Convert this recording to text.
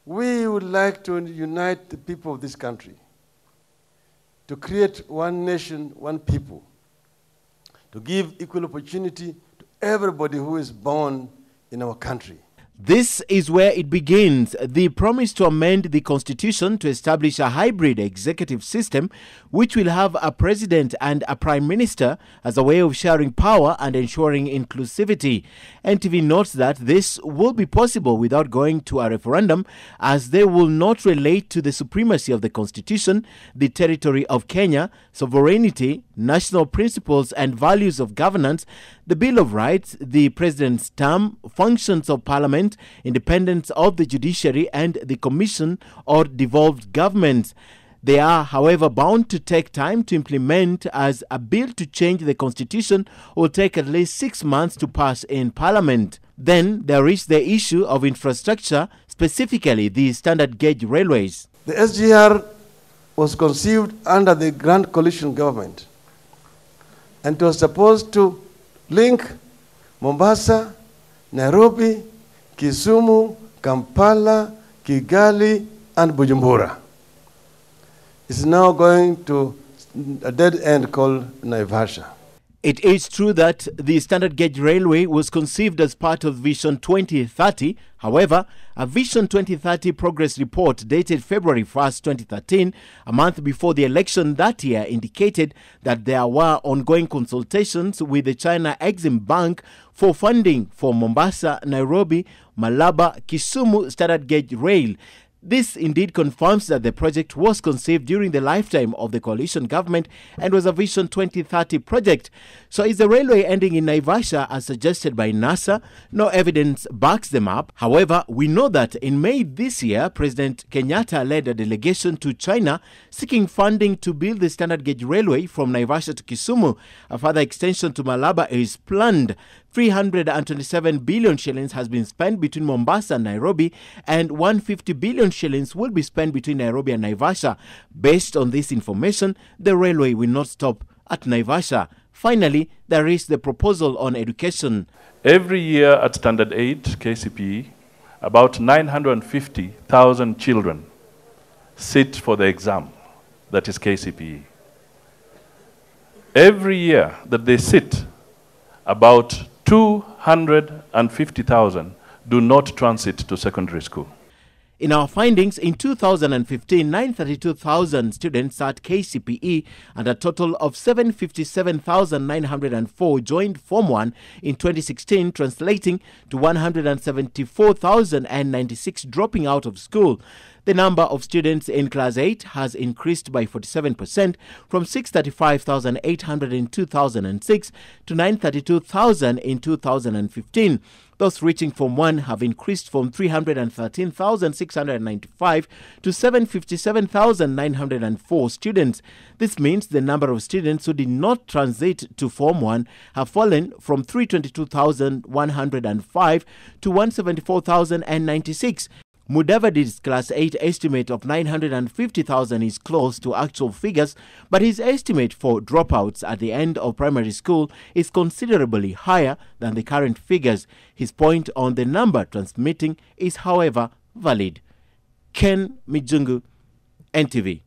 We would like to unite the people of this country to create one nation, one people, to give equal opportunity to everybody who is born in our country. This is where it begins, the promise to amend the constitution to establish a hybrid executive system which will have a president and a prime minister as a way of sharing power and ensuring inclusivity. NTV notes that this will be possible without going to a referendum, as they will not relate to the supremacy of the constitution, the territory of Kenya, sovereignty, national principles and values of governance, the Bill of Rights, the president's term, functions of parliament, independence of the judiciary and the commission or devolved governments. They are, however, bound to take time to implement, as a bill to change the constitution will take at least 6 months to pass in parliament. Then there is the issue of infrastructure, specifically the standard gauge railways. The SGR was conceived under the Grand Coalition government, and it was supposed to link Mombasa, Nairobi, Kisumu, Kampala, Kigali, and Bujumbura. It's now going to a dead end called Naivasha. It is true that the standard gauge railway was conceived as part of Vision 2030. However, a Vision 2030 progress report dated February 1st, 2013, a month before the election that year, indicated that there were ongoing consultations with the China Exim Bank for funding for Mombasa, Nairobi, Malaba, Kisumu standard gauge rail. This indeed confirms that the project was conceived during the lifetime of the coalition government and was a Vision 2030 project. So is the railway ending in Naivasha as suggested by NASA? No evidence backs them up. However, we know that in May this year, President Kenyatta led a delegation to China seeking funding to build the standard gauge railway from Naivasha to Kisumu. A further extension to Malaba is planned. 327 billion shillings has been spent between Mombasa and Nairobi, and 150 billion shillings will be spent between Nairobi and Naivasha. Based on this information, the railway will not stop at Naivasha. Finally, there is the proposal on education. Every year at Standard 8, KCPE, about 950,000 children sit for the exam, that is KCPE. Every year that they sit, about 250,000 do not transit to secondary school. In our findings, in 2015, 932,000 students at KCPE and a total of 757,904 joined Form 1 in 2016, translating to 174,096 dropping out of school. The number of students in Class 8 has increased by 47% from 635,800 in 2006 to 932,000 in 2015. Those reaching Form 1 have increased from 313,695 to 757,904 students. This means the number of students who did not transit to Form 1 have fallen from 322,105 to 174,096. Mudavadi's Class 8 estimate of 950,000 is close to actual figures, but his estimate for dropouts at the end of primary school is considerably higher than the current figures. His point on the number transmitting is, however, valid. Ken Mijungu, NTV.